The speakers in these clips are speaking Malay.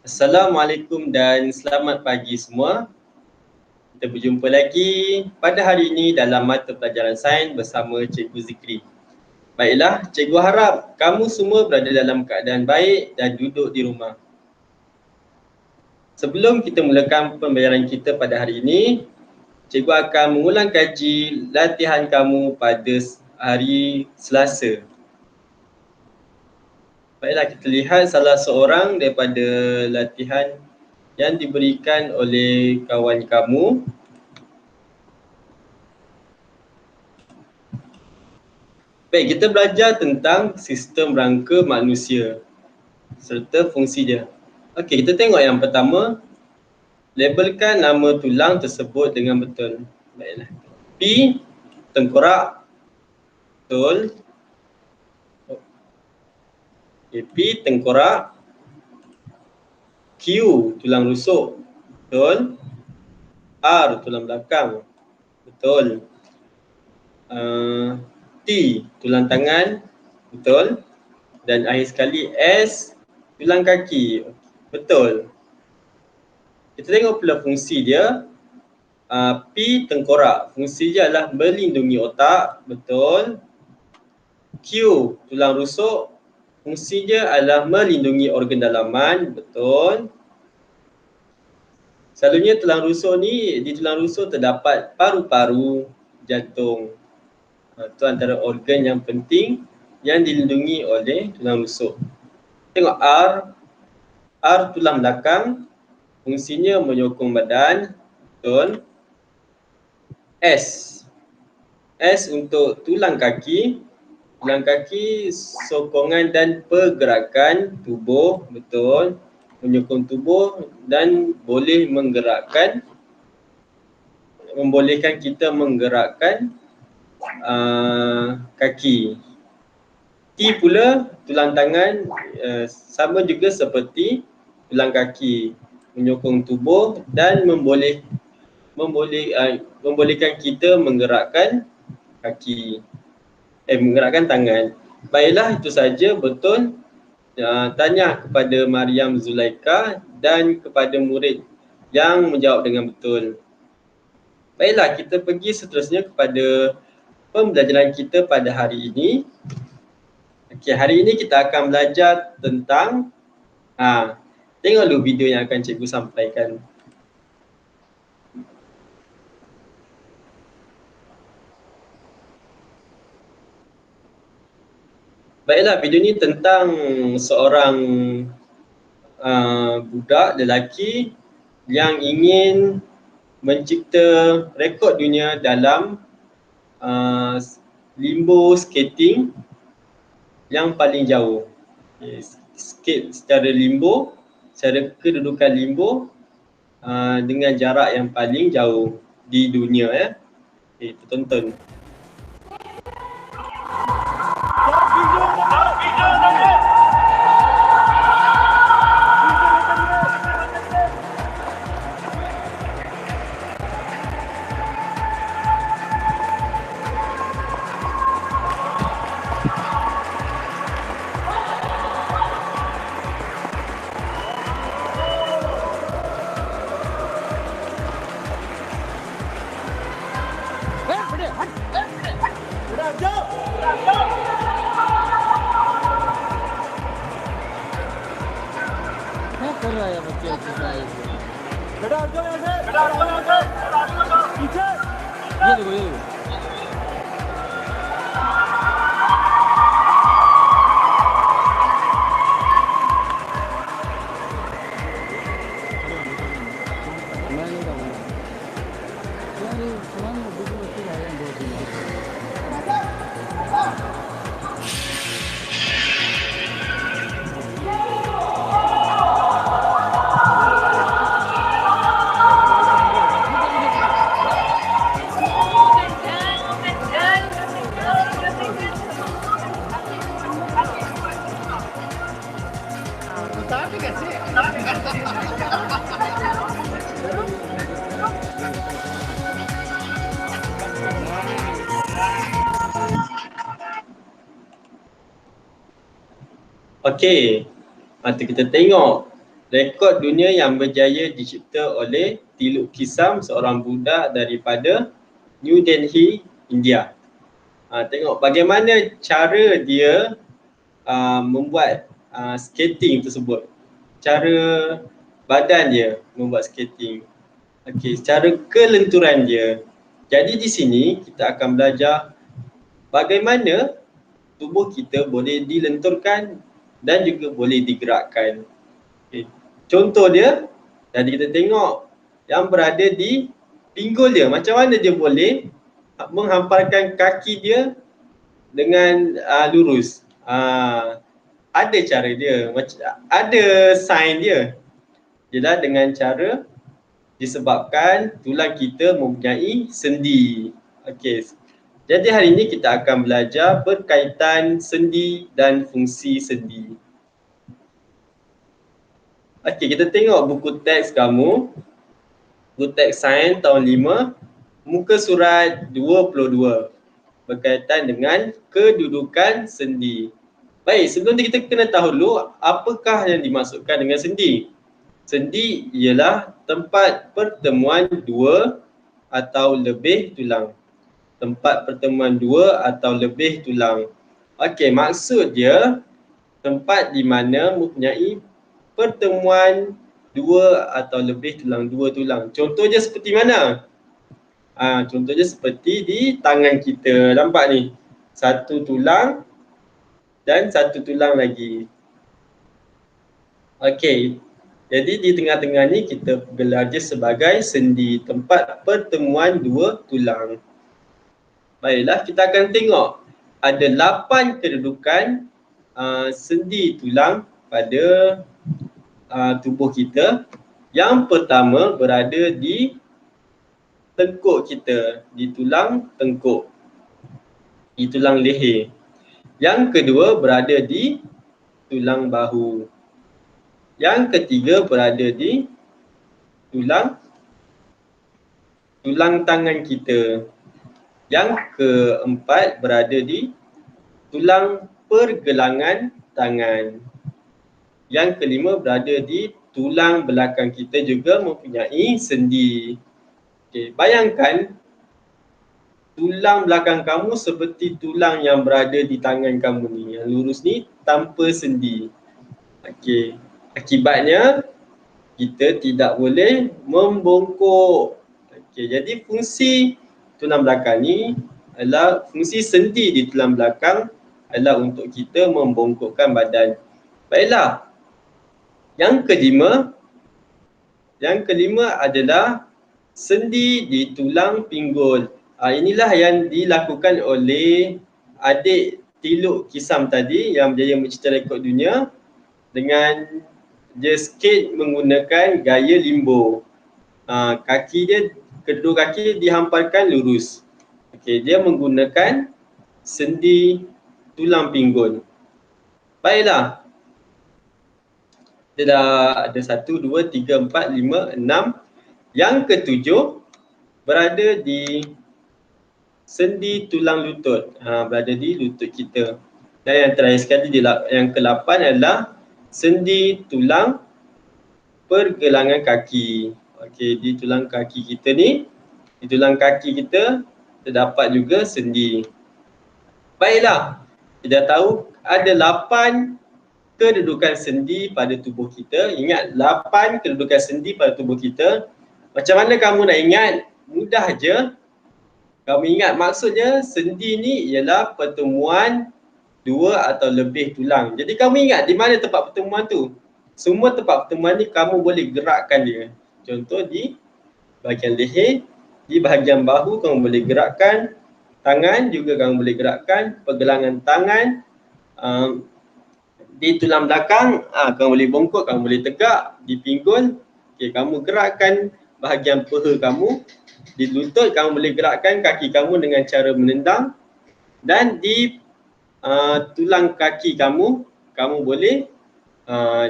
Assalamualaikum dan selamat pagi semua. Kita berjumpa lagi pada hari ini dalam mata pelajaran sains bersama Cikgu Zikri. Baiklah, Cikgu harap kamu semua berada dalam keadaan baik dan duduk di rumah. Sebelum kita mulakan pembelajaran kita pada hari ini, Cikgu akan mengulang kaji latihan kamu pada hari Selasa. Baiklah, kita lihat salah seorang daripada latihan yang diberikan oleh kawan kamu. Baik, kita belajar tentang sistem rangka manusia serta fungsi dia. Okey, kita tengok yang pertama. Labelkan nama tulang tersebut dengan betul. Baiklah. P, tengkorak. Betul. Okay, P, tengkorak. Q, tulang rusuk. Betul. R, tulang belakang. Betul. T, tulang tangan. Betul. Dan akhir sekali S, tulang kaki. Betul. Kita tengok pula fungsi dia. P, tengkorak. Fungsi dia adalah melindungi otak. Betul. Q, tulang rusuk. Fungsi dia adalah melindungi organ dalaman. Betul. Selalunya tulang rusuk ni, di tulang rusuk terdapat paru-paru, jantung. Itu antara organ yang penting yang dilindungi oleh tulang rusuk. Tengok R. R, tulang belakang. Fungsinya menyokong badan. Betul. S. S untuk tulang kaki. Tulang kaki sokongan dan pergerakan tubuh. Betul. Menyokong tubuh dan boleh menggerakkan, membolehkan kita menggerakkan kaki. T pula tulang tangan, sama juga seperti tulang kaki, menyokong tubuh dan membolehkan kita menggerakkan kaki, menggerakkan tangan. Baiklah, itu saja. Betul. Tanya kepada Mariam Zulaika dan kepada murid yang menjawab dengan betul. Baiklah, kita pergi seterusnya kepada pembelajaran kita pada hari ini. Okey, hari ini kita akan belajar tentang tengok dulu video yang akan cikgu sampaikan. Baiklah, video ni tentang seorang budak lelaki yang ingin mencipta rekod dunia dalam limbo skating yang paling jauh. Skate secara limbo, secara kedudukan limbo dengan jarak yang paling jauh di dunia ya. Kita tonton. Okey, mari kita tengok rekod dunia yang berjaya dicipta oleh Tiluk Kisam, seorang budak daripada New Delhi, India. Tengok bagaimana cara dia membuat skating tersebut. Cara badan dia membuat skating. Okey, secara kelenturan dia. Jadi di sini kita akan belajar bagaimana tubuh kita boleh dilenturkan dan juga boleh digerakkan. Okay. Contoh dia, jadi kita tengok yang berada di pinggul dia. Macam mana dia boleh menghamparkan kaki dia dengan lurus. Ada cara dia, ada sign dia. Ialah dengan cara disebabkan tulang kita mempunyai sendi. Okey. Jadi hari ini kita akan belajar berkaitan sendi dan fungsi sendi. Okey, kita tengok buku teks kamu. Buku teks sains tahun 5, muka surat 22. Berkaitan dengan kedudukan sendi. Baik, sebelum kita kena tahu dulu apakah yang dimaksudkan dengan sendi. Sendi ialah tempat pertemuan dua atau lebih tulang. Tempat pertemuan dua atau lebih tulang. Okey, maksud dia tempat di mana mempunyai pertemuan dua atau lebih tulang, dua tulang. Contohnya seperti mana? Contohnya seperti di tangan kita. Nampak ni? Satu tulang dan satu tulang lagi. Okey. Jadi di tengah-tengah ni kita gelar dia sebagai sendi, tempat pertemuan dua tulang. Baiklah, kita akan tengok ada 8 kedudukan sendi tulang pada tubuh kita. Yang pertama berada di tengkuk kita, di tulang tengkuk, di tulang leher. Yang kedua berada di tulang bahu. Yang ketiga berada di tulang tangan kita. Yang keempat berada di tulang pergelangan tangan. Yang kelima berada di tulang belakang kita, juga mempunyai sendi. Okay, bayangkan tulang belakang kamu seperti tulang yang berada di tangan kamu ni, yang lurus ni, tanpa sendi. Okey. Akibatnya kita tidak boleh membongkok. Okey, jadi fungsi tulang belakang ni adalah fungsi sendi di tulang belakang adalah untuk kita membongkokkan badan. Baiklah. Yang kelima adalah sendi di tulang pinggul. Inilah yang dilakukan oleh adik Tiluk Kisam tadi yang berjaya mencipta rekod dunia dengan dia skate menggunakan gaya limbo. Kaki dia, kedua kaki dihamparkan lurus. Okey, dia menggunakan sendi tulang pinggul. Baiklah. Dia dah ada 1, 2, 3, 4, 5, 6. Yang ketujuh berada di sendi tulang lutut. Berada di lutut kita. Dan yang terakhir sekali, yang ke-8 adalah sendi tulang pergelangan kaki. Okey, di tulang kaki kita ni, di tulang kaki kita terdapat juga sendi. Baiklah, kita tahu ada 8 kedudukan sendi pada tubuh kita. Ingat, 8 kedudukan sendi pada tubuh kita. Macam mana kamu nak ingat? Mudah je. Kamu ingat maksudnya sendi ni ialah pertemuan dua atau lebih tulang. Jadi kamu ingat di mana tempat pertemuan tu? Semua tempat pertemuan ni kamu boleh gerakkan dia. Contoh di bahagian leher, di bahagian bahu kamu boleh gerakkan, tangan juga kamu boleh gerakkan, pergelangan tangan, di tulang belakang kamu boleh bongkok, kamu boleh tegak, di pinggul, okay, kamu gerakkan bahagian peha kamu, di lutut kamu boleh gerakkan kaki kamu dengan cara menendang, dan di tulang kaki kamu, kamu boleh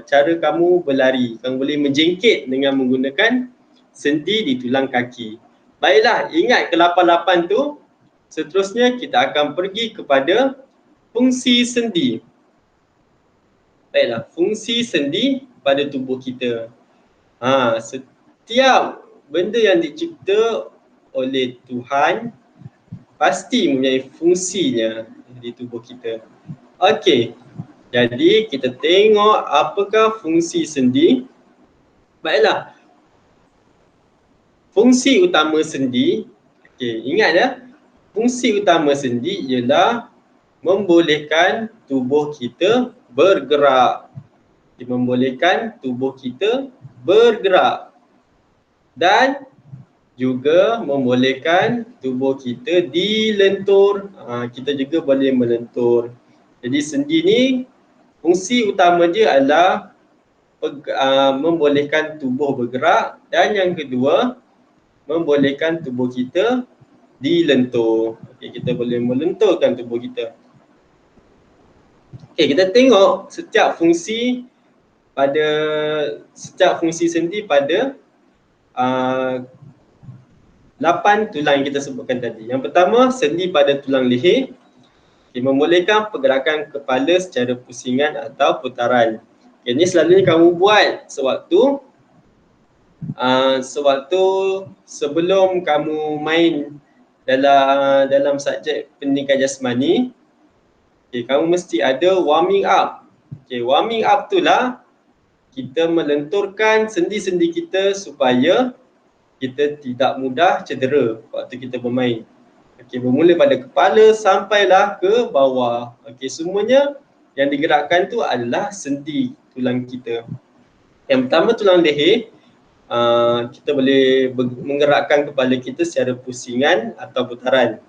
cara kamu berlari, kamu boleh menjengkit dengan menggunakan sendi di tulang kaki. Baiklah, ingat ke-8 tu. Seterusnya kita akan pergi kepada fungsi sendi. Baiklah, fungsi sendi pada tubuh kita. Setiap benda yang dicipta oleh Tuhan pasti mempunyai fungsinya di tubuh kita. Okey, jadi kita tengok apakah fungsi sendi. Baiklah, fungsi utama sendi, ingat ya, fungsi utama sendi ialah membolehkan tubuh kita bergerak. Membolehkan tubuh kita bergerak dan juga membolehkan tubuh kita dilentur. Kita juga boleh melentur. Jadi sendi ni fungsi utama dia adalah membolehkan tubuh bergerak dan yang kedua membolehkan tubuh kita dilentur. Kita boleh melenturkan tubuh kita. Kita tengok setiap fungsi sendi pada 8 tulang yang kita sebutkan tadi. Yang pertama, sendi pada tulang leher, membolehkan pergerakan kepala secara pusingan atau putaran. Ini selalunya kamu buat sewaktu sebelum kamu main dalam subjek pendidikan jasmani. Kamu mesti ada warming up. Warming up itulah kita melenturkan sendi-sendi kita supaya kita tidak mudah cedera waktu kita bermain. Bermula pada kepala sampailah ke bawah. Semuanya yang digerakkan tu adalah sendi tulang kita. Yang pertama tulang leher, kita boleh menggerakkan kepala kita secara pusingan atau putaran.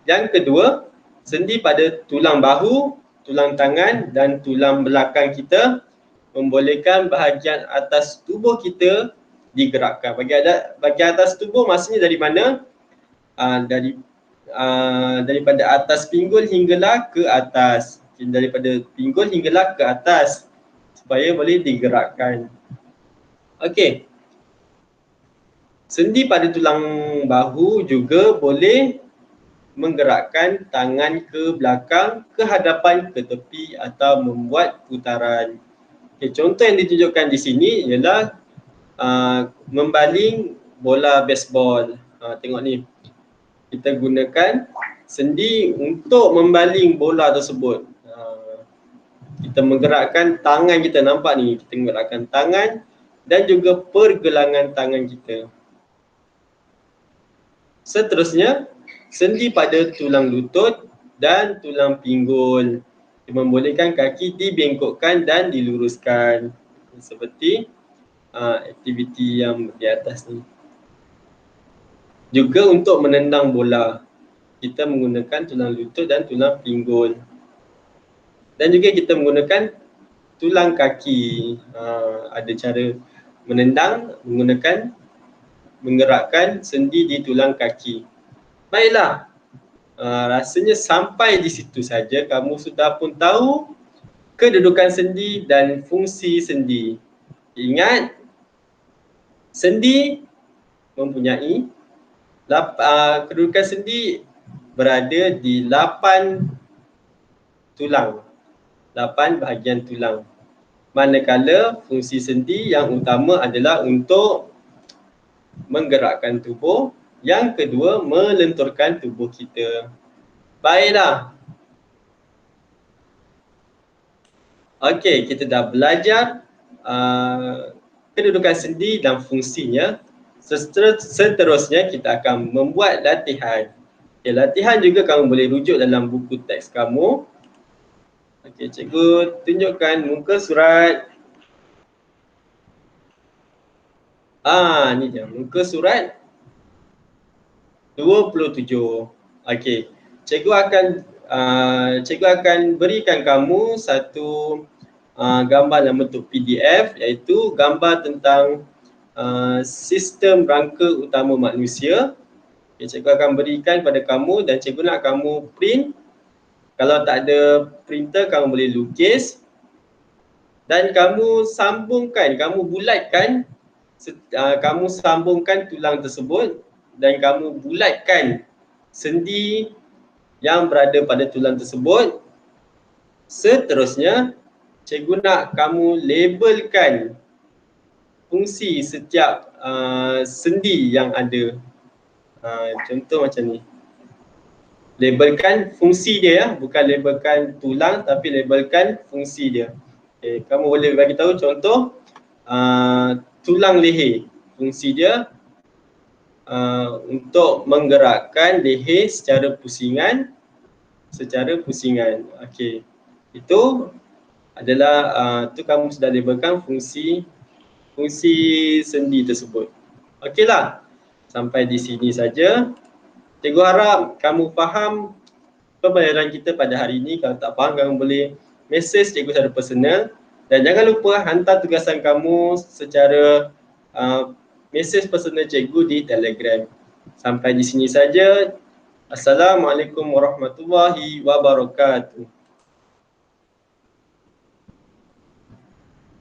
Yang kedua, sendi pada tulang bahu, tulang tangan dan tulang belakang kita membolehkan bahagian atas tubuh kita digerakkan. Bahagian atas tubuh maksudnya dari mana? Daripada atas pinggul hinggalah ke atas. Daripada pinggul hinggalah ke atas supaya boleh digerakkan. Okey. Sendi pada tulang bahu juga boleh menggerakkan tangan ke belakang, ke hadapan, ke tepi atau membuat putaran. Contoh yang ditunjukkan di sini ialah membaling bola baseball. Tengok ni. Kita gunakan sendi untuk membaling bola tersebut. Kita menggerakkan tangan kita, nampak ni. Kita menggerakkan tangan dan juga pergelangan tangan kita. Seterusnya, sendi pada tulang lutut dan tulang pinggul membolehkan kaki dibengkokkan dan diluruskan seperti aktiviti yang di atas ni. Juga untuk menendang bola, kita menggunakan tulang lutut dan tulang pinggul. Dan juga kita menggunakan tulang kaki. Ada cara menendang menggerakkan sendi di tulang kaki. Baiklah, rasanya sampai di situ saja kamu sudah pun tahu kedudukan sendi dan fungsi sendi. Ingat, sendi mempunyai kedudukan sendi berada di 8 tulang, 8 bahagian tulang. Manakala fungsi sendi yang utama adalah untuk menggerakkan tubuh, yang kedua melenturkan tubuh kita. Baiklah. Okey, kita dah belajar kedudukan sendi dan fungsinya. Seterusnya kita akan membuat latihan. Latihan juga kamu boleh rujuk dalam buku teks kamu. Cikgu tunjukkan muka surat. Ni dia, muka surat 27. Cikgu akan berikan kamu satu gambar dalam bentuk PDF, iaitu gambar tentang sistem rangka utama manusia. Cikgu akan berikan kepada kamu dan cikgu nak kamu print. Kalau tak ada printer, kamu boleh lukis dan kamu sambungkan, kamu bulatkan, kamu sambungkan tulang tersebut dan kamu bulatkan sendi yang berada pada tulang tersebut. Seterusnya, cikgu nak kamu labelkan fungsi setiap sendi yang ada. Contoh macam ni. Labelkan fungsi dia ya, bukan labelkan tulang tapi labelkan fungsi dia. Okay, kamu boleh bagi tahu contoh tulang leher. Fungsi dia untuk menggerakkan leher secara pusingan. Okey. Itu adalah tu kamu sudah labelkan fungsi sendi tersebut. Okeylah. Sampai di sini saja. Cikgu harap kamu faham pembelajaran kita pada hari ini. Kalau tak faham, kamu boleh message cikgu secara personal. Dan jangan lupa hantar tugasan kamu secara message personal cikgu di Telegram. Sampai di sini saja. Assalamualaikum warahmatullahi wabarakatuh.